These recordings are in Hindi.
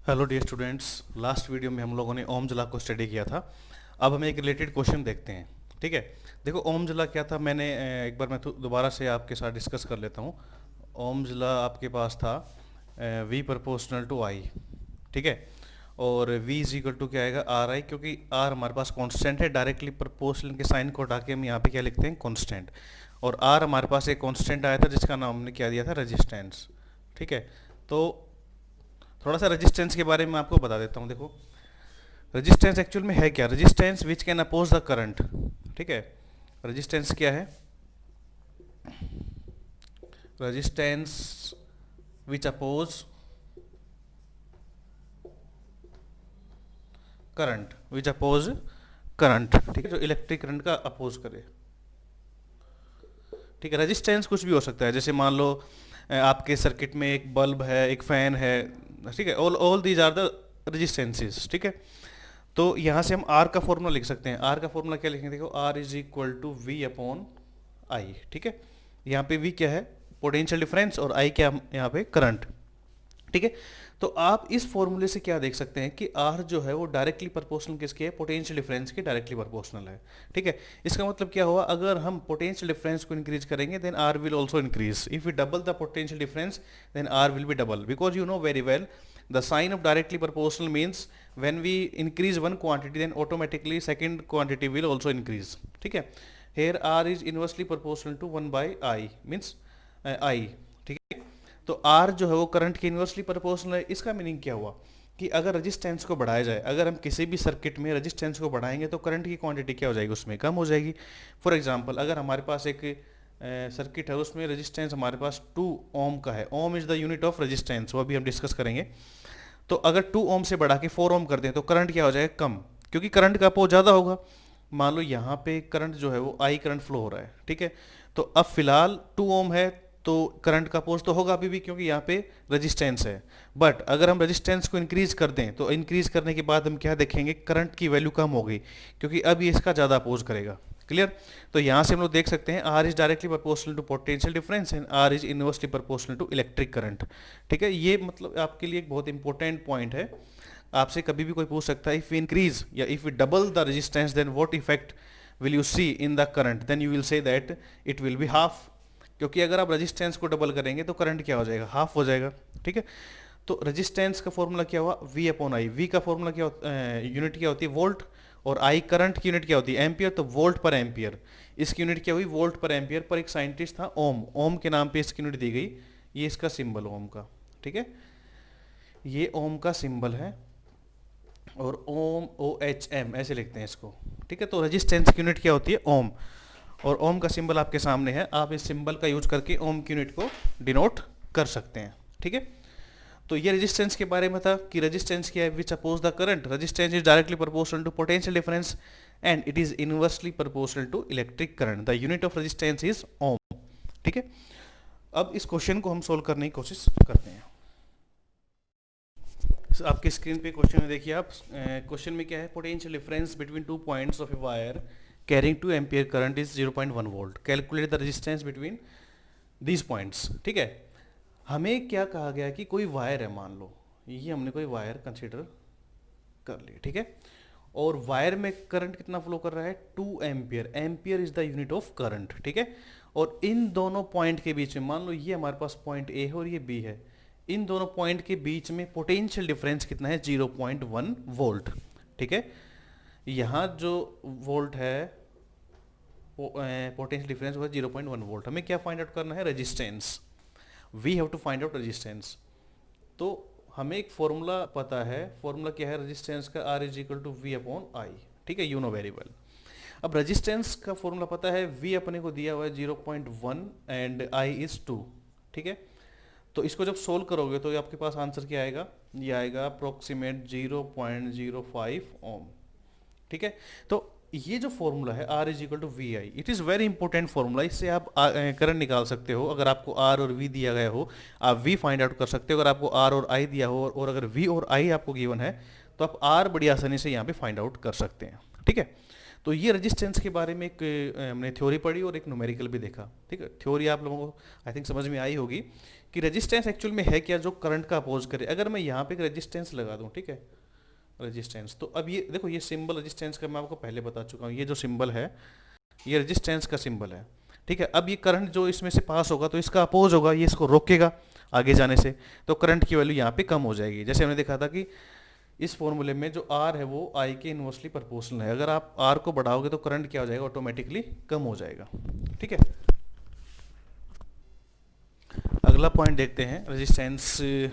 Hello dear students. Last video में हम लोगों ने ओम्स लॉ को स्टडी किया था। अब हम एक रिलेटेड क्वेश्चन देखते हैं। ठीक है, देखो ओम्स लॉ क्या था, मैंने एक बार मैं दोबारा से आपके साथ डिस्कस कर लेता हूँ। ओम्स लॉ आपके पास था v प्रोपोर्शनल टू i। ठीक है, और v इज इक्वल टू क्या आएगा आर आई, क्योंकि r हमारे पास कांस्टेंट है। डायरेक्टली प्रोपोर्शनल के साइन को हटा के हम यहाँ पे क्या लिखते हैं, कांस्टेंट। और r हमारे पास एक कांस्टेंट आया था जिसका नाम हमने क्या दिया था, रेजिस्टेंस। ठीक है, तो थोड़ा सा रेजिस्टेंस के बारे में आपको बता देता हूँ। देखो रेजिस्टेंस एक्चुअल में है क्या, resistance which can oppose the current. ठीक है, रेजिस्टेंस क्या है, resistance which oppose current, which oppose current. ठीक है, जो इलेक्ट्रिक करंट का अपोज करे। ठीक है, रेजिस्टेंस कुछ भी हो सकता है, जैसे मान लो आपके सर्किट में एक बल्ब है, एक फैन है। ठीक है, all all these are the resistances. ठीक है, तो यहाँ से हम R का फॉर्मूला लिख सकते हैं। R का फॉर्मूला क्या लिखेंगे, देखो R is equal to V upon I. ठीक है, यहाँ पे V क्या है, पोटेंशियल डिफरेंस, और I क्या यहाँ पे करंट। ठीक है, तो आप इस फॉर्मूले से क्या देख सकते हैं कि R जो है वो डायरेक्टली प्रोपोर्शनल किसके है, पोटेंशियल डिफरेंस के डायरेक्टली प्रोपोर्शनल है। ठीक है, इसका मतलब क्या हुआ, अगर हम पोटेंशियल डिफरेंस को इंक्रीज करेंगे then R will also increase. If you double the potential difference then R will be double, because you know very well the sign of directly proportional means when we increase one quantity then automatically second quantity will also increase. ठीक है, here R is inversely proportional to 1 by I means I। ठीक है, तो R जो है वो करंट के इन्वर्सली प्रोपोर्शनल है। इसका मीनिंग क्या हुआ कि अगर रेजिस्टेंस को बढ़ाया जाए, अगर हम किसी भी सर्किट में रेजिस्टेंस को बढ़ाएंगे तो करंट की क्वांटिटी क्या हो जाएगी, उसमें कम हो जाएगी। फॉर एग्जांपल अगर हमारे पास एक सर्किट है, उसमें रेजिस्टेंस हमारे पास 2 ओम का है। Ohm is the unit of resistance, वो अभी हम डिस्कस करेंगे। तो अगर 2 ओम से बढ़ा के 4 ओम कर दें तो करंट क्या हो जाएगा, कम, क्योंकि करंट का अपोज ज़्यादा होगा। मान लो यहाँ पे करंट जो है वो आई करंट फ्लो हो रहा है। ठीक है, तो अब फिलहाल 2 ओम है तो करंट का अपोज तो होगा अभी भी, क्योंकि यहाँ पे रेजिस्टेंस है। बट अगर हम रेजिस्टेंस को इंक्रीज कर दें तो इंक्रीज करने के बाद हम क्या देखेंगे, करंट की वैल्यू कम हो गई, क्योंकि अब ये इसका ज़्यादा अपोज करेगा। क्लियर, तो यहाँ से हम लोग देख सकते हैं R is directly proportional to potential difference and R is inversely proportional to electric current. ठीक है, ये मतलब आपके लिए एक बहुत इंपॉर्टेंट पॉइंट है। आपसे कभी भी कोई पूछ सकता है, इफ यू इंक्रीज या if you double the resistance then what effect will you see in the current, then you will say that it will be half, क्योंकि अगर आप रेजिस्टेंस को डबल करेंगे तो करंट क्या हो जाएगा, हाफ हो जाएगा। ठीक है, तो रेजिस्टेंस का फॉर्मूला क्या हुआ, V अपॉन आई। V का फॉर्मूला क्या होता है, यूनिट क्या होती है, वोल्ट, और I करंट की यूनिट क्या होती है, एम्पियर, तो वोल्ट पर एम्पियर। इसकी यूनिट क्या हुई, वोल्ट पर एम्पियर। पर एक साइंटिस्ट था ओम, ओम के नाम पे इसकी यूनिट दी गई। ये इसका सिंबल ओम का। ठीक है, ये ओम का सिंबल है, और ओम OHM ऐसे लिखते हैं इसको। ठीक है, तो रेजिस्टेंस की यूनिट क्या होती है, ओम, और ओम का सिंबल आपके सामने है। आप इस सिंबल का यूज करके ओम की यूनिट को डिनोट कर सकते हैं। ठीक है, तो ये रेजिस्टेंस के बारे में था कि रेजिस्टेंस क्या है, which oppose the current. Resistance is directly proportional to potential difference and it is inversely proportional to electric current. The unit of resistance is ohm. ठीक है, अब इस क्वेश्चन को हम सोल्व करने की कोशिश करते हैं। आपके स्क्रीन पे क्वेश्चन में देखिए आप, क्वेश्चन में क्या है, potential difference between 2 points of a wire carrying 2 ampere current is 0.1 volt. Calculate the resistance between these points. ठीक है, हमें क्या कहा गया कि कोई वायर है, मान लो ये हमने कोई वायर कंसीडर कर ली। ठीक है, और वायर में करंट कितना फ्लो कर रहा है, 2 ampere. Ampere is the unit of current. ठीक है, और इन दोनों पॉइंट के बीच में, मान लो ये हमारे पास पॉइंट ए है और ये बी है, इन दोनों पॉइंट के बीच में पोटेंशियल डिफरेंस कितना है, 0.1 वोल्ट। ठीक है, यहाँ जो वोल्ट है पोटेंशियल डिफरेंस वो 0.1 वोल्ट। हमें क्या फाइंड आउट करना है, resistance. We have to find out resistance. तो हमें एक फॉर्मूला पता है, फॉर्मूला क्या है रेजिस्टेंस का, R is equal to V upon I. ठीक है, यू नो वेरी वेल। अब रेजिस्टेंस का फॉर्मूला पता है, V अपने को दिया हुआ है 0.1 एंड I इज 2। ठीक है, तो इसको जब सोल्व करोगे तो आपके पास आंसर क्या आएगा, ये आएगा अप्रोक्सीमेट 0.05 ओम। ठीक है, तो ये जो फॉर्मूला है R is equal to V I, it is very important formula. इससे आप करंट निकाल सकते हो। अगर आपको R और V दिया गया हो आप V फाइंड आउट कर सकते हो। अगर आपको R और I दिया हो और अगर V और I आपको गिवन है तो आप R बड़ी आसानी से यहाँ पे फाइंड आउट कर सकते हैं। ठीक है, तो ये रेजिस्टेंस के बारे में एक हमने थ्योरी पढ़ी और एक न्यूमेरिकल भी देखा। ठीक है, थ्योरी आप लोगों को आई थिंक समझ में आई होगी कि रेजिस्टेंस एक्चुअल में है क्या, जो करंट का अपोज करे। अगर मैं यहाँ पे एक रेजिस्टेंस लगा दूँ, ठीक है, रेजिस्टेंस, तो अब ये देखो, ये सिंबल रेजिस्टेंस का मैं आपको पहले बता चुका हूँ, ये जो सिंबल है ये रेजिस्टेंस का सिंबल है। ठीक है, अब ये करंट जो इसमें से पास होगा तो इसका अपोज होगा, ये इसको रोकेगा आगे जाने से, तो करंट की वैल्यू यहाँ पे कम हो जाएगी। जैसे हमने देखा था कि इस फॉर्मूले में जो आर है वो आई के इन्वर्सली प्रोपोर्शनल है। अगर आप आर को बढ़ाओगे तो करंट क्या हो जाएगा, ऑटोमेटिकली कम हो जाएगा। ठीक है, अगला पॉइंट देखते हैं रेजिस्टेंस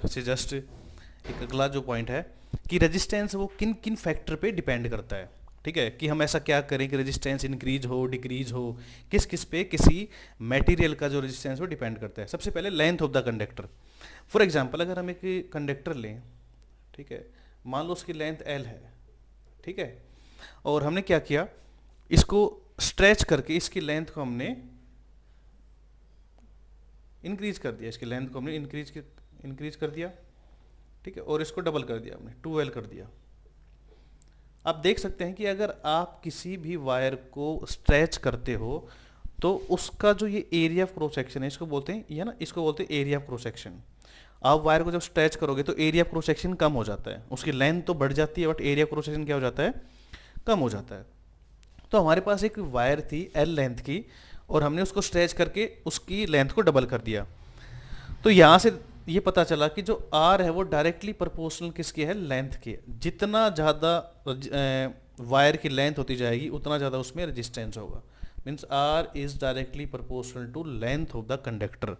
से जस्ट एक अगला जो पॉइंट है कि रेजिस्टेंस वो किन किन फैक्टर पे डिपेंड करता है। ठीक है, कि हम ऐसा क्या करें कि रेजिस्टेंस इंक्रीज हो डिक्रीज हो, किस किस पे किसी मटेरियल का जो रेजिस्टेंस वो डिपेंड करता है। सबसे पहले length of the conductor. For example अगर हम एक कंडक्टर लें, ठीक है, मान लो उसकी लेंथ एल है, ठीक है, और हमने क्या किया, इसको स्ट्रेच करके इसकी लेंथ को हमने इंक्रीज कर दिया, इसकी लेंथ को हमने इंक्रीज कर दिया, ठीक है, और इसको डबल कर दिया हमने, 2L कर दिया। आप देख सकते हैं कि अगर आप किसी भी वायर को स्ट्रेच करते हो तो उसका जो ये एरिया ऑफ क्रॉस सेक्शन है, इसको बोलते हैं, ये ना, इसको बोलते हैं एरिया ऑफ क्रॉस सेक्शन। आप वायर को जब स्ट्रेच करोगे तो एरिया ऑफ क्रॉस सेक्शन कम हो जाता है, उसकी लेंथ तो बढ़ जाती है but area of cross section क्या हो जाता है, कम हो जाता है। तो हमारे पास एक वायर थी एल लेंथ की और हमने उसको स्ट्रेच करके उसकी लेंथ को डबल कर दिया। तो यहाँ से ये पता चला कि जो आर है वो डायरेक्टली प्रोपोर्शनल किसकी है, लेंथ की। जितना ज़्यादा वायर की लेंथ होती जाएगी उतना ज़्यादा उसमें रेजिस्टेंस होगा। Means R is directly proportional to length of the conductor.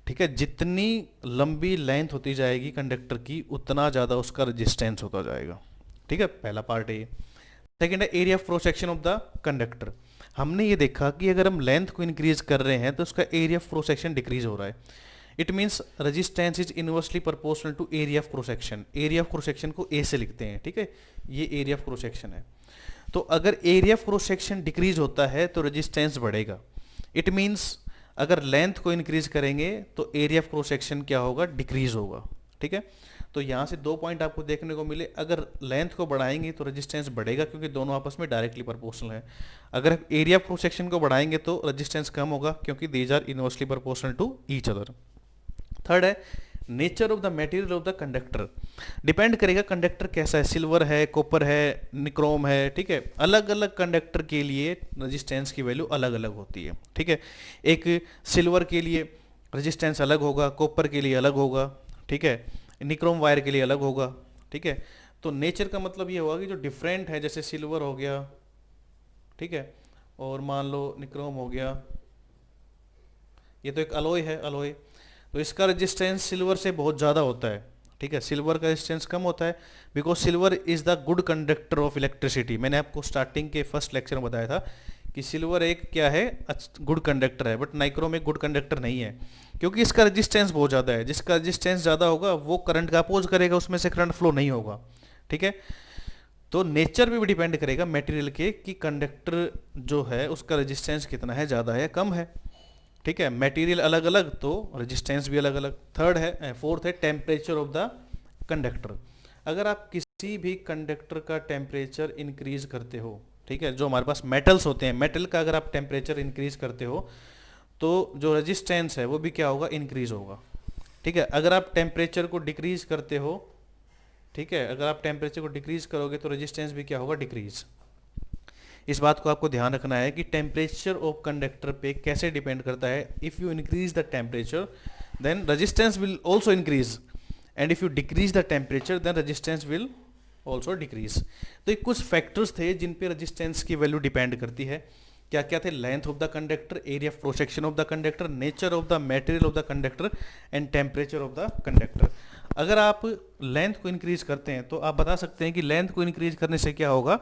ठीक है, जितनी लंबी लेंथ होती जाएगी कंडक्टर की उतना ज़्यादा उसका रेजिस्टेंस होता जाएगा। ठीक है, पहला पार्ट है ये। सेकेंड है area of cross section of the conductor. हमने ये देखा कि अगर हम लेंथ को इंक्रीज कर रहे हैं तो उसका area of cross section decrease हो रहा है। It means resistance is inversely proportional to area of cross section. Area of cross section को ए से लिखते हैं, ठीक है, ये एरिया ऑफ क्रॉस सेक्शन है। तो अगर area of cross section decrease होता है तो रेजिस्टेंस बढ़ेगा। इट मीन्स अगर लेंथ को इंक्रीज करेंगे तो एरिया ऑफ क्रॉस सेक्शन क्या होगा, डिक्रीज होगा। ठीक है, तो यहाँ से दो पॉइंट आपको देखने को मिले, अगर लेंथ को बढ़ाएंगे तो रेजिस्टेंस बढ़ेगा क्योंकि दोनों आपस में डायरेक्टली प्रोपोर्शनल है। अगर एरिया ऑफ क्रॉस सेक्शन को बढ़ाएंगे तो रेजिस्टेंस कम होगा क्योंकि these are inversely proportional to each other. Third है nature of the material of the conductor. Depend करेगा कंडक्टर कैसा है, सिल्वर है, कॉपर है, निक्रोम है। ठीक है, अलग अलग कंडक्टर के लिए रेजिस्टेंस की वैल्यू अलग अलग होती है। ठीक है, एक सिल्वर के लिए रेजिस्टेंस अलग होगा, कॉपर के लिए अलग होगा, ठीक है, निक्रोम वायर के लिए अलग होगा। ठीक है, तो नेचर का मतलब ये होगा कि जो डिफरेंट है, जैसे सिल्वर हो गया, ठीक है, और मान लो निक्रोम हो गया, ये तो एक अलॉय है, अलॉय, तो इसका रेजिस्टेंस सिल्वर से बहुत ज़्यादा होता है। ठीक है, सिल्वर का रेजिस्टेंस कम होता है because silver is the good conductor of electricity. मैंने आपको स्टार्टिंग के फर्स्ट लेक्चर में बताया था कि सिल्वर एक क्या है, गुड कंडक्टर है, बट नाइक्रोम एक गुड कंडक्टर नहीं है क्योंकि इसका रेजिस्टेंस बहुत ज़्यादा है। जिसका रेजिस्टेंस ज़्यादा होगा वो करंट का अपोज करेगा, उसमें से करंट फ्लो नहीं होगा। ठीक है, तो नेचर पे भी डिपेंड करेगा मटेरियल के कि कंडक्टर जो है उसका रेजिस्टेंस कितना है, ज़्यादा है, कम है। ठीक है, मटेरियल अलग अलग तो रेजिस्टेंस भी अलग अलग। फोर्थ है टेम्परेचर ऑफ द कंडक्टर। अगर आप किसी भी कंडक्टर का टेम्परेचर इंक्रीज करते हो, ठीक है, जो हमारे पास मेटल्स होते हैं, मेटल का अगर आप टेम्परेचर इंक्रीज करते हो तो जो रेजिस्टेंस है वो भी क्या होगा, इंक्रीज होगा। ठीक है, अगर आप टेम्परेचर को डिक्रीज करते हो, ठीक है, अगर आप टेम्परेचर को डिक्रीज करोगे तो रेजिस्टेंस भी क्या होगा, डिक्रीज। इस बात को आपको ध्यान रखना है कि टेम्परेचर ऑफ कंडक्टर पे कैसे डिपेंड करता है। If you increase the temperature then resistance will also increase, and if you decrease the temperature then resistance will also decrease. तो ये कुछ फैक्टर्स थे जिन पे रेजिस्टेंस की वैल्यू डिपेंड करती है। क्या क्या थे, length of the conductor, area of cross section of the conductor, nature of the material of the conductor and temperature of the conductor. अगर आप लेंथ को इंक्रीज करते हैं तो आप बता सकते हैं कि लेंथ को इंक्रीज करने से क्या होगा,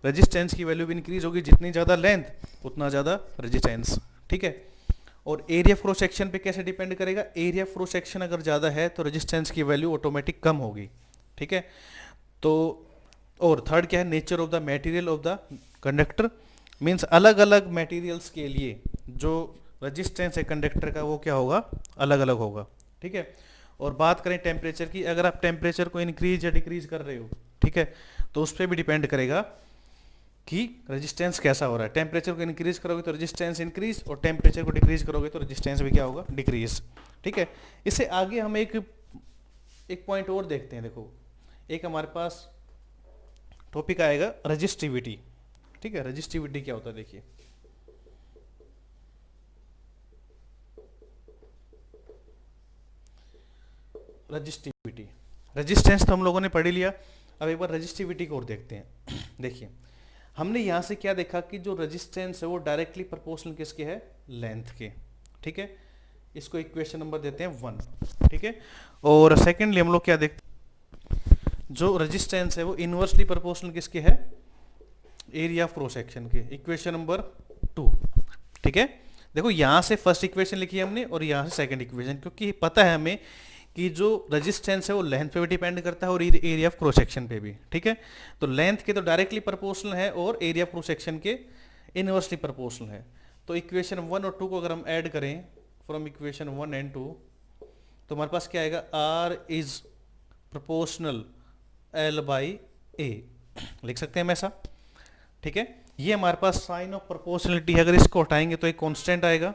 रेजिस्टेंस की वैल्यू भी इंक्रीज होगी। जितनी ज़्यादा लेंथ उतना ज़्यादा रेजिस्टेंस। ठीक है, और एरिया ऑफ क्रॉस सेक्शन पे कैसे डिपेंड करेगा, एरिया ऑफ क्रॉस सेक्शन अगर ज़्यादा है तो रेजिस्टेंस की वैल्यू ऑटोमेटिक कम होगी। ठीक है, तो और थर्ड क्या है, nature of the material of the conductor. Means अलग अलग मटेरियल्स के लिए जो रेजिस्टेंस है कंडक्टर का वो क्या होगा, अलग अलग होगा। ठीक है, और बात करें टेम्परेचर की, अगर आप टेम्परेचर को इंक्रीज या डिक्रीज कर रहे हो, ठीक है, तो उस पर भी डिपेंड करेगा कि रेजिस्टेंस कैसा हो रहा है। टेम्परेचर को इंक्रीज करोगे तो रेजिस्टेंस इंक्रीज, और टेम्परेचर को डिक्रीज करोगे तो रेजिस्टेंस भी क्या होगा, डिक्रीज। ठीक है, इससे आगे हम एक एक पॉइंट और देखते हैं। देखो, एक हमारे पास टॉपिक आएगा रजिस्टिविटी। ठीक है, रजिस्टिविटी क्या होता है देखिए। रजिस्टिविटी, रेजिस्टेंस तो हम लोगों ने पढ़ ही लिया, अब एक बार रजिस्टिविटी को और देखते हैं। देखिए, हमने यहां से क्या देखा कि जो रेजिस्टेंस है वो डायरेक्टली प्रोपोर्शनल किसके है, लेंथ के। ठीक है, इसको इक्वेशन नंबर देते हैं 1। ठीक है, और सेकेंडली हम लोग क्या देखते हैं, जो रेजिस्टेंस है वो इनवर्सली प्रोपोर्शनल किसके है, एरिया ऑफ क्रॉस सेक्शन के, इक्वेशन नंबर 2। ठीक है, देखो यहां से फर्स्ट इक्वेशन लिखी है हमने और यहां से सेकंड इक्वेशन, क्योंकि पता है हमें कि जो रेजिस्टेंस है वो लेंथ पे भी डिपेंड करता है और एरिया ऑफ क्रॉस सेक्शन पे भी। ठीक है, तो लेंथ के तो डायरेक्टली प्रोपोर्शनल है और एरिया ऑफ क्रॉस सेक्शन के इनवर्सली प्रोपोर्शनल है। तो इक्वेशन 1 और 2 को अगर हम ऐड करें फ्रॉम इक्वेशन 1 एंड 2, तो हमारे पास क्या आएगा, R is proportional L by A, लिख सकते हैं हम ऐसा। ठीक है, ये हमारे पास साइन ऑफ प्रोपोर्शनलिटी है, अगर इसको हटाएंगे तो एक कांस्टेंट आएगा।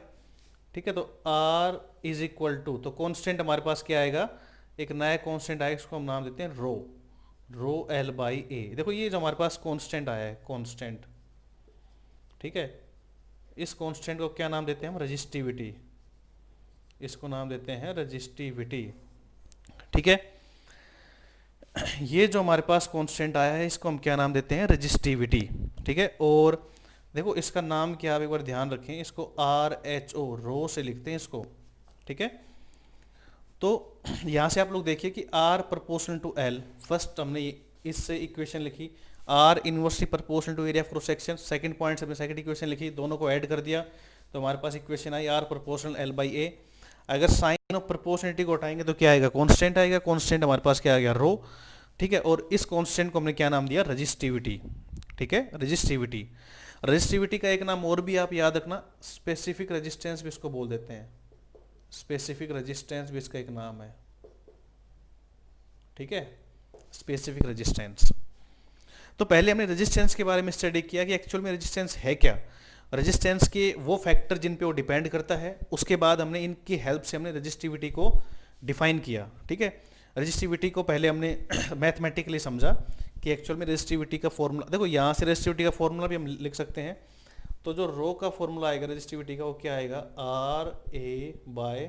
ठीक है, तो R इज इक्वल टू, तो कांस्टेंट हमारे पास क्या आएगा, एक नया कांस्टेंट आएगा, इसको हम नाम देते हैं रो, रो एल बाई ए। देखो ये जो हमारे पास कांस्टेंट आया है, कांस्टेंट। ठीक है, इस कांस्टेंट को क्या नाम देते हैं हम, रजिस्टिविटी, इसको नाम देते हैं रजिस्टिविटी। ठीक है, ये जो हमारे पास कांस्टेंट आया है इसको हम क्या नाम देते हैं, रजिस्टिविटी। ठीक है, और देखो इसका नाम क्या, आप एक बार ध्यान रखें, इसको RHO, रो से लिखते हैं इसको। ठीक है, तो यहां से आप लोग देखिए कि R proportional to L, first हमने इससे इक्वेशन लिखी, R inversely proportional to area of cross section, second point से हमने सेकंड इक्वेशन लिखी, दोनों को ऐड कर दिया तो हमारे पास इक्वेशन आई R proportional L by A. अगर साइन ऑफ प्रोपोर्शनलिटी को हटाएंगे तो क्या आएगा, कांस्टेंट आएगा, कांस्टेंट हमारे पास क्या आ गया, रो। ठीक है, और इस कांस्टेंट को हमने क्या नाम दिया, रजिस्टिविटी। ठीक है, रजिस्टिविटी। रजिस्टिविटी का एक नाम और भी आप याद रखना, स्पेसिफिक रेजिस्टेंस भी इसको बोल देते हैं, स्पेसिफिक रेजिस्टेंस भी इसका एक नाम है। ठीक है, स्पेसिफिक रेजिस्टेंस। तो पहले हमने रेजिस्टेंस के बारे में स्टडी किया कि एक्चुअल में रेजिस्टेंस है क्या, रेजिस्टेंस के वो फैक्टर जिन पे वो डिपेंड करता है। उसके बाद हमने इनकी हेल्प से हमने रेजिस्टिविटी को डिफाइन किया। ठीक है, रेजिस्टिविटी को पहले हमने मैथमेटिकली समझा कि एक्चुअल में रेजिस्टिविटी का फॉर्मूला, देखो यहाँ से रेजिस्टिविटी का फॉर्मूला भी हम लिख सकते हैं। तो जो रो का फॉर्मूला आएगा रेजिस्टिविटी का वो क्या आएगा, आर ए बाय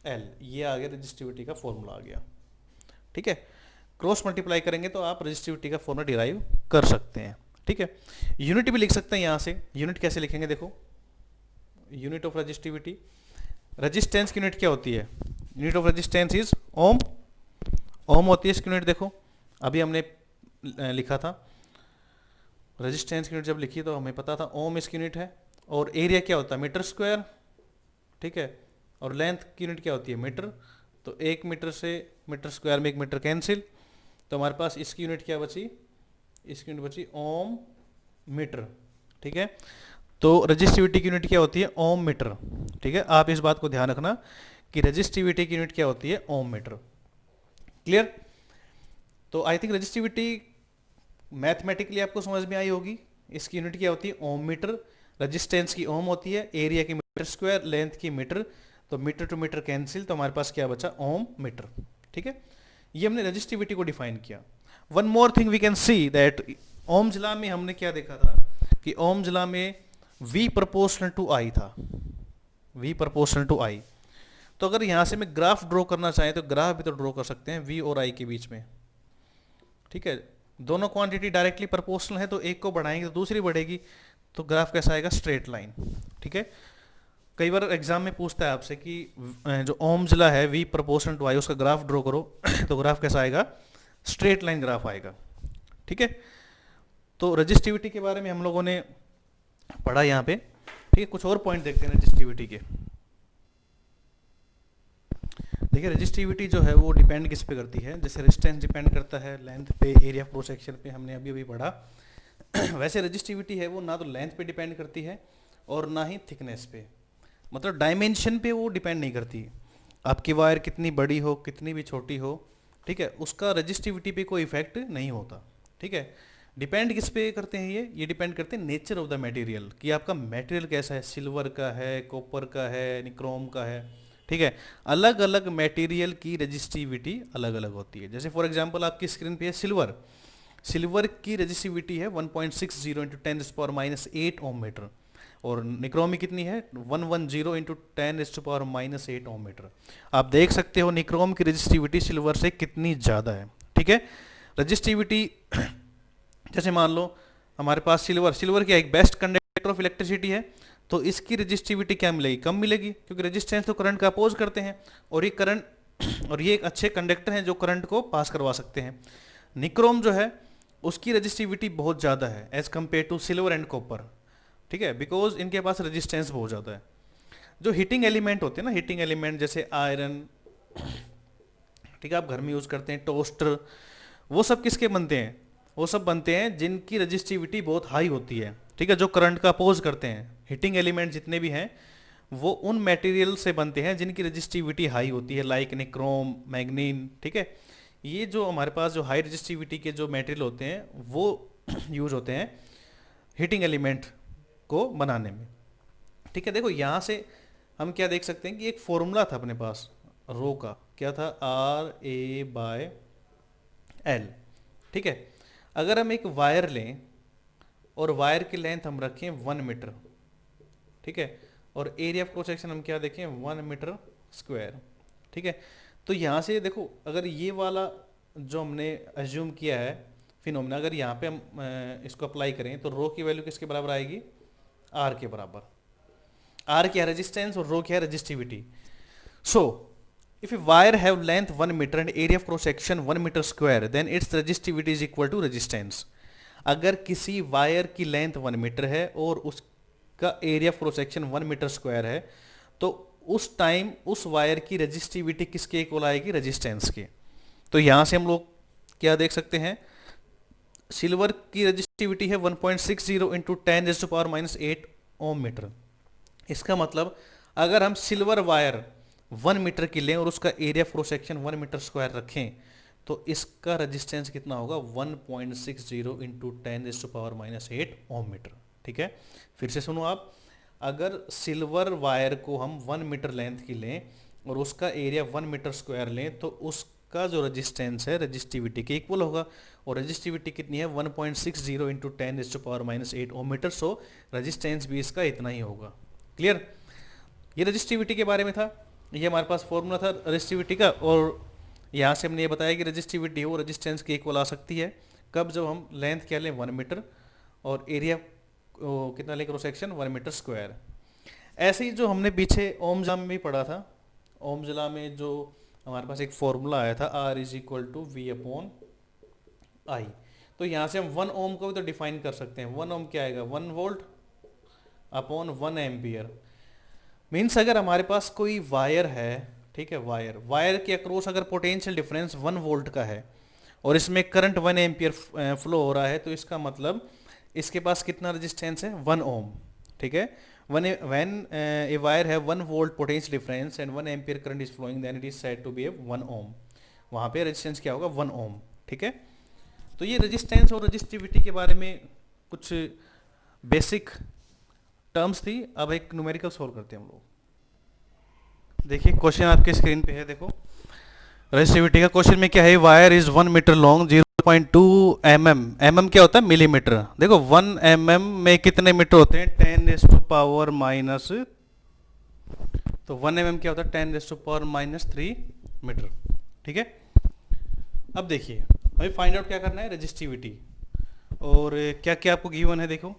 एल, ये आ गया रेजिस्टिविटी का फॉर्मूला आ गया। ठीक है, क्रॉस मल्टीप्लाई करेंगे तो आप रेजिस्टिविटी का फॉर्मूला डिराइव कर सकते हैं। ठीक है, यूनिट भी लिख सकते हैं यहाँ से। यूनिट कैसे लिखेंगे, देखो यूनिट ऑफ रेजिस्टिविटी, रेजिस्टेंस की यूनिट क्या होती है, यूनिट ऑफ रेजिस्टेंस इज ओम, ओम होती है इसकी यूनिट। देखो अभी हमने लिखा था रेजिस्टेंस की यूनिट, जब लिखी तो हमें पता था ओम इसकी यूनिट है, और एरिया क्या होता है, मीटर स्क्वायर। ठीक है, और लेंथ की यूनिट क्या होती है, मीटर। तो 1 मीटर से मीटर स्क्वायर में 1 मीटर कैंसिल, तो हमारे पास इसकी यूनिट क्या बची, इसकी यूनिट बची ओम मीटर। ठीक है, तो रेजिस्टिविटी की यूनिट क्या होती है, ओम मीटर। ठीक है, आप इस बात को ध्यान रखना कि रेजिस्टिविटी की यूनिट क्या होती है, ओम मीटर। क्लियर। तो आई थिंक रेजिस्टिविटी मैथमेटिकली आपको समझ में आई होगी। इसकी यूनिट क्या होती है, ओम मीटर, रेजिस्टेंस की ओम होती है, एरिया की मीटर स्क्वायर, लेंथ की मीटर, तो मीटर टू मीटर कैंसिल, तो हमारे पास क्या बचा, ओम मीटर। ठीक है, ये हमने रेजिस्टिविटी को डिफाइन किया। One more thing we can see that Ohm's law में हमने क्या देखा था कि ओम्स लॉ में V प्रोपोर्शनल टू I था, V प्रोपोर्शनल टू I। तो अगर यहां से मैं ग्राफ ड्रॉ करना चाहें तो ग्राफ भी तो ड्रॉ कर सकते हैं V और I के बीच में। ठीक है, दोनों क्वांटिटी डायरेक्टली प्रोपोर्शनल है, तो एक को बढ़ाएंगे तो दूसरी बढ़ेगी, तो ग्राफ कैसा आएगा, स्ट्रेट लाइन। ठीक है, कई बार एग्जाम में पूछता है आपसे कि जो ओम्स लॉ है V प्रोपोर्शनल टू I, उसका ग्राफ ड्रॉ करो तो ग्राफ कैसा आएगा, स्ट्रेट लाइन ग्राफ आएगा। ठीक है, तो रजिस्टिविटी के बारे में हम लोगों ने पढ़ा यहाँ पे। ठीक है, कुछ और पॉइंट देखते हैं रजिस्टिविटी के। देखिए रजिस्टिविटी जो है वो डिपेंड किस पे करती है, जैसे रेजिस्टेंस डिपेंड करता है लेंथ पे, एरिया ऑफ क्रॉस सेक्शन पे, हमने अभी अभी पढ़ा। वैसे रजिस्टिविटी है वो ना तो लेंथ पे डिपेंड करती है और ना ही थिकनेस पे, मतलब डायमेंशन पे वो डिपेंड नहीं करती। आपकी वायर कितनी बड़ी हो, कितनी भी छोटी हो, ठीक है, उसका रजिस्टिविटी पे कोई इफेक्ट नहीं होता। ठीक है, डिपेंड किस पे करते हैं ये डिपेंड करते हैं नेचर ऑफ द मटेरियल, कि आपका मटेरियल कैसा है, सिल्वर का है, कॉपर का है, निक्रोम का है, ठीक है। अलग अलग मटेरियल की रेजिस्टिविटी अलग अलग होती है। जैसे फॉर एग्जांपल आपकी स्क्रीन पे है सिल्वर, सिल्वर की रेजिस्टिविटी है 1.60 इंटू 10⁻⁸ ओम मीटर, और निक्रोम में कितनी है 110 इंटू 10⁻⁸ ओम मीटर। आप देख सकते हो निक्रोम की रेजिस्टिविटी सिल्वर से कितनी ज़्यादा है, ठीक है। रजिस्टिविटी जैसे मान लो हमारे पास सिल्वर क्या एक बेस्ट कंडक्टर ऑफ इलेक्ट्रिसिटी है, तो इसकी रजिस्टिविटी क्या मिलेगी, कम मिलेगी, क्योंकि रेजिस्टेंस तो करंट का अपोज करते हैं, और ये करंट और ये एक अच्छे कंडक्टर हैं जो करंट को पास करवा सकते हैं। निक्रोम जो है उसकी रजिस्टिविटी बहुत ज़्यादा है as compare to silver and copper, ठीक है, बिकॉज इनके पास रेजिस्टेंस बहुत ज़्यादा है। जो हीटिंग एलिमेंट होते हैं ना, हीटिंग एलिमेंट जैसे आयरन, ठीक है, आप घर में यूज़ करते हैं, टोस्टर, वो सब किसके बनते हैं, वो सब बनते हैं जिनकी रजिस्टिविटी बहुत हाई होती है, ठीक है, जो करंट का अपोज करते हैं। हीटिंग एलिमेंट जितने भी हैं वो उन मटेरियल से बनते हैं जिनकी रजिस्टिविटी हाई होती है, लाइक निक्रोम, मैग्नीन, ठीक है। ये जो हमारे पास जो हाई रजिस्टिविटी के जो मटेरियल होते हैं वो यूज होते हैं हीटिंग एलिमेंट को बनाने में, ठीक है। देखो यहाँ से हम क्या देख सकते हैं कि एक फॉर्मूला था अपने पास रो का, क्या था, RA/L, ठीक है। अगर हम एक वायर लें और वायर की लेंथ हम रखें 1 मीटर, ठीक है, और एरिया ऑफ क्रॉस सेक्शन हम क्या देखें 1 मीटर स्क्वायर, ठीक है। तो यहाँ से देखो अगर ये वाला जो हमने एज्यूम किया है फिनोमेना, अगर यहाँ पे हम इसको अप्लाई करें तो रो की वैल्यू किसके बराबर आएगी, आर के बराबर। आर क्या है रेजिस्टेंस और रो क्या है resistivity. So if a wire have length 1 meter and area of cross section 1 meter square then its resistivity is equal to resistance। अगर किसी वायर की लेंथ 1 मीटर है और उसका area cross section 1 metre square है, तो उस टाइम उस वायर की रेजिस्टिविटी किसके इक्वल आएगी, रेजिस्टेंस के। तो यहाँ से हम लोग क्या देख सकते हैं, सिल्वर की रेजिस्टिविटी है 1.60 इंटू 10⁻⁸ ओम मीटर। इसका मतलब अगर हम सिल्वर वायर 1 मीटर की लें और उसका area cross section 1 metre square रखें, तो इसका रेजिस्टेंस कितना होगा 1.60 इंटू 10⁻⁸ ओम मीटर, ठीक है। फिर से सुनो आप, अगर सिल्वर वायर को हम 1 मीटर लेंथ की लें और उसका एरिया 1 मीटर स्क्वायर लें, तो उसका जो रेजिस्टेंस है रेजिस्टिविटी के इक्वल होगा, और रेजिस्टिविटी कितनी है 1.60 इंटू 10⁻⁸ ओम मीटर। सो रेजिस्टेंस भी इसका इतना ही होगा। क्लियर, ये रेजिस्टिविटी के बारे में था, ये हमारे पास फॉर्मूला था रेजिस्टिविटी का, और यहाँ से हमने ये बताया कि रेजिस्टिविटी वो रेजिस्टेंस के इक्वल आ सकती है कब, जब हम लेंथ क्या लें 1 मीटर और एरिया कितना लें क्रॉस सेक्शन 1 मीटर स्क्वायर। ऐसे ही जो हमने पीछे ओम्स लॉ में भी पढ़ा था, ओम्स लॉ में जो हमारे पास एक फॉर्मूला आया था R = V/I, तो यहाँ से हम 1 ओम को भी तो डिफाइन कर सकते हैं। 1 ओम क्या आएगा 1 वोल्ट अपॉन 1 एम्पियर। मीन्स अगर हमारे पास कोई वायर है, ठीक है, वायर के अक्रॉस अगर पोटेंशियल डिफरेंस 1 वोल्ट का है और इसमें करंट 1 एम्पियर फ्लो हो रहा है, तो इसका मतलब इसके पास कितना रेजिस्टेंस है 1 ओम, ठीक है। व्हेन ए वायर है 1 volt potential difference and 1 ampere current is flowing then it is said to be a 1 ohm. वहाँ पे रेजिस्टेंस क्या होगा 1 ओम, ठीक है। तो ये रेजिस्टेंस और रेजिस्टिविटी के बारे में कुछ बेसिक टर्म्स थी। अब एक न्यूमेरिकल सोल्व करते हैं हम लोग। देखिए क्वेश्चन आपके स्क्रीन पे है, देखो रेजिस्टिविटी का क्वेश्चन में क्या है, wire is 1 metre long 0.2 mm, mm क्या होता है मिलीमीटर। देखो 1 mm में कितने मीटर होते हैं 10⁻⁻, तो 1 mm क्या होता है 10⁻³ मीटर, ठीक है। अब देखिए हमें फाइंड आउट क्या करना है रेजिस्टिविटी, और क्या क्या आपको गिवन है, देखो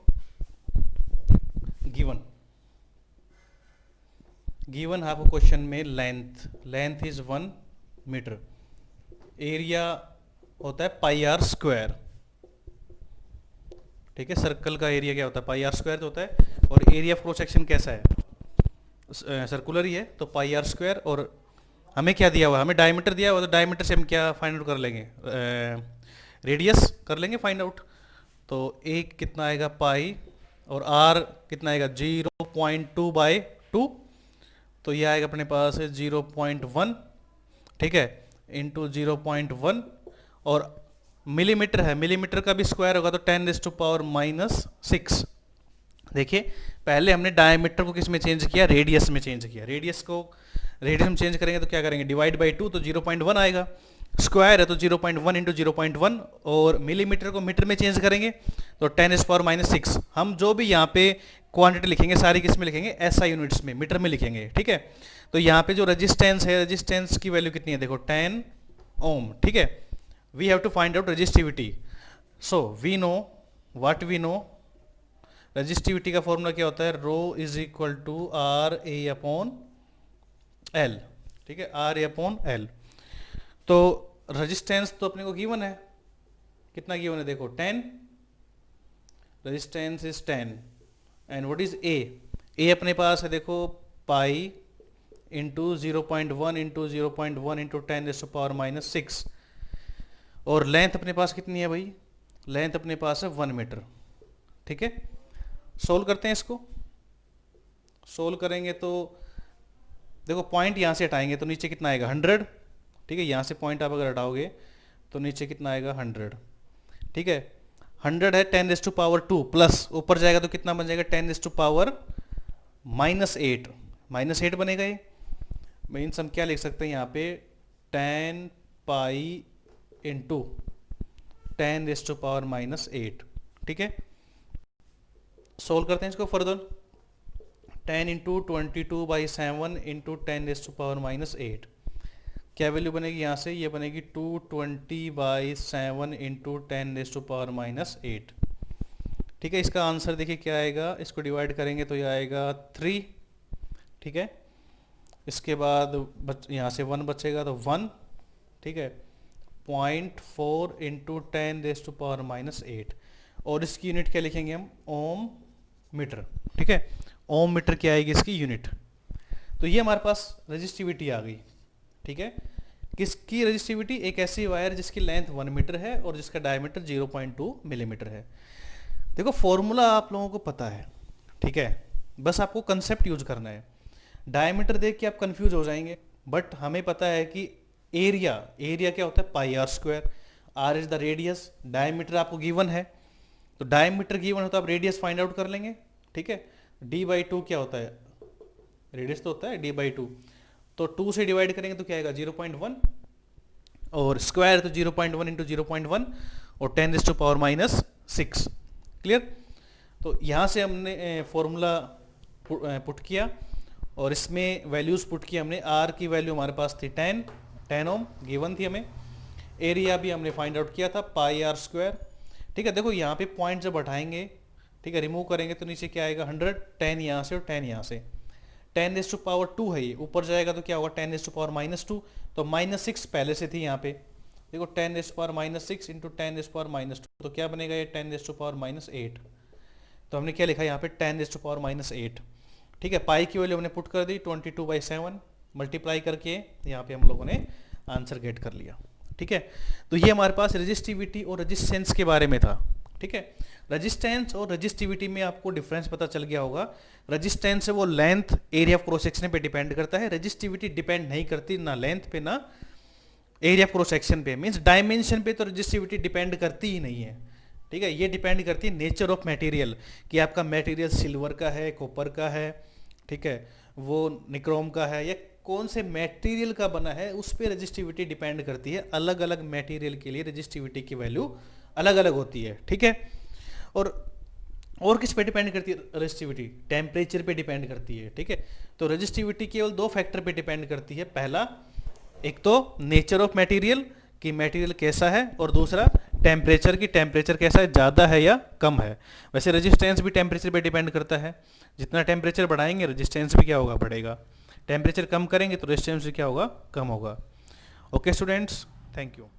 गिवन है आपको क्वेश्चन में लेंथ इज 1 मीटर, एरिया होता है πr², ठीक है, सर्कल का एरिया क्या होता है πr² तो होता है, और एरिया ऑफ क्रॉस सेक्शन कैसा है सर्कुलर ही है तो πr², और हमें क्या दिया हुआ है, हमें डायमीटर दिया हुआ, तो डायमीटर से हम क्या फाइंड आउट कर लेंगे, रेडियस कर लेंगे फाइंड आउट। तो एक कितना आएगा पाई और आर कितना आएगा 0.2/2, तो ये आएगा अपने पास 0.1, ठीक है, इंटू 0.1, और मिलीमीटर है, मिलीमीटर का भी स्क्वायर होगा तो 10⁻⁻⁶। देखिए पहले हमने डायमीटर को किस में चेंज किया, रेडियस में चेंज किया। रेडियस में चेंज करेंगे तो क्या करेंगे, डिवाइड बाई 2 तो 0.1 आएगा, स्क्वायर है तो 0.1 इंटू 0.1, और मिलीमीटर को मीटर में चेंज करेंगे तो 10⁻⁻⁶। हम जो भी यहाँ पे क्वांटिटी लिखेंगे सारी किस में लिखेंगे, एसआई यूनिट्स में, मीटर में लिखेंगे, ठीक है। तो यहाँ पे जो रेजिस्टेंस है, रेजिस्टेंस की वैल्यू कितनी है, देखो 10 ओम, ठीक है। We have to find out resistivity, so we know what we know, resistivity का फॉर्मूला क्या होता है, rho is equal to R A upon L, ठीक है, आर ए अपॉन एल। तो रेजिस्टेंस तो अपने को गिवन है, कितना गिवन है, देखो 10, resistance is 10, and what is a अपने पास है देखो पाई इंटू 0.1 इंटू 0.1 इंटू 10⁻⁻⁶, और लेंथ अपने पास कितनी है भाई, लेंथ अपने पास है 1 मीटर, ठीक है। सोल्व करते हैं इसको, सोल्व करेंगे तो देखो पॉइंट यहाँ से हटाएंगे तो नीचे कितना आएगा 100, ठीक है। यहाँ से पॉइंट आप अगर हटाओगे तो नीचे कितना आएगा 100, ठीक है। 100 है 10⁻² प्लस ऊपर जाएगा तो कितना बन जाएगा 10⁻⁻8, -8 बनेगा। ये मीन्स हम क्या लिख सकते हैं यहाँ पे 10 पाई इंटू 10⁻⁻8, ठीक है। सोल्व करते हैं इसको फर्दर, 10 इंटू 22/7 इंटू 10⁻⁻8, क्या वैल्यू बनेगी यहाँ से, ये बनेगी 220/7 इंटू 10⁻⁻8, ठीक है। इसका आंसर देखिए क्या आएगा, इसको डिवाइड करेंगे तो ये आएगा 3, ठीक है। इसके बाद यहाँ से 1 बचेगा तो 1, ठीक है, 0.4 इंटू 10⁻⁻8, और इसकी यूनिट क्या लिखेंगे हम, ओम मीटर, ठीक है। ओम मीटर क्या आएगी इसकी यूनिट। तो ये हमारे पास रेजिस्टिविटी आ गई, ठीक है। किसकी रेजिस्टिविटी, एक ऐसी वायर जिसकी लेंथ 1 मीटर है और जिसका डायमीटर 0.2 मिलीमीटर है। देखो फॉर्मूला आप लोगों को पता है, ठीक है, बस आपको कंसेप्ट यूज करना है। डायमीटर देख के आप कंफ्यूज हो जाएंगे, बट हमें पता है कि एरिया क्या होता है, pi R square, R is the radius, diameter आपको गिवन है, तो डायमीटर गिवन हो तो आप रेडियस फाइंड आउट कर लेंगे, ठीक है। d/2 क्या होता है, रेडियस तो होता है d/2, तो 2 से डिवाइड करेंगे तो क्या आएगा 0.1, और स्क्वायर तो 0.1 इंटू 0.1 और 10⁻⁻6, क्लियर। तो यहाँ से हमने फॉर्मूला पुट किया और इसमें वैल्यूज पुट किया हमने। आर की वैल्यू हमारे पास थी 10 ओम गिवन थी हमें, एरिया भी हमने फाइंड आउट किया था पाई आर स्क्वायर, ठीक है। देखो यहाँ पे पॉइंट जब हटाएंगे, ठीक है, रिमूव करेंगे तो नीचे क्या आएगा 100, 10 यहाँ से और 10 यहाँ से, 10⁻² है ये, ऊपर जाएगा तो क्या होगा 10⁻⁻2, तो -6 पहले से थी यहाँ पे, देखो 10⁻⁻6 इंटू 10⁻⁻2, तो क्या बनेगा ये 10⁻⁻8, तो हमने क्या लिखा यहाँ पे 10⁻⁻8, ठीक है। पाई की वैल्यू हमने पुट कर दी 22/7, मल्टीप्लाई करके यहाँ पे हम लोगों ने आंसर गेट कर लिया, ठीक है। तो ये हमारे पास रेजिस्टिविटी और रेजिस्टेंस के बारे में था, ठीक है। रेजिस्टेंस और रेजिस्टिविटी में आपको डिफरेंस पता चल गया होगा। रेजिस्टेंस है वो length area of cross section पे डिपेंड करता है, रेजिस्टिविटी डिपेंड नहीं करती ना लेंथ पे ना एरिया ऑफ क्रॉस सेक्शन पे, मींस डायमेंशन पे तो रेजिस्टिविटी डिपेंड करती ही नहीं है, ठीक है। ये डिपेंड करती है नेचर ऑफ मटेरियल, कि आपका मटेरियल सिल्वर का है, कॉपर का है, ठीक है, वो निक्रोम का है, या कौन से मटेरियल का बना है, उस पर रेजिस्टिविटी डिपेंड करती है। अलग अलग मटेरियल के लिए रेजिस्टिविटी की वैल्यू अलग अलग होती है, ठीक है। और किस पे डिपेंड करती है रेजिस्टिविटी, टेम्परेचर पे डिपेंड करती है, ठीक है। तो रेजिस्टिविटी केवल 2 फैक्टर पे डिपेंड करती है, पहला एक तो नेचर ऑफ मटेरियल कि मटेरियल कैसा है, और दूसरा टेम्परेचर की टेम्परेचर कैसा है, ज़्यादा है या कम है। वैसे रेजिस्टेंस भी टेम्परेचर पे डिपेंड करता है, जितना टेम्परेचर बढ़ाएंगे रेजिस्टेंस भी क्या होगा, बढ़ेगा। टेम्परेचर कम करेंगे तो रेजिस्टेंस भी क्या होगा, कम होगा। Okay students, thank you.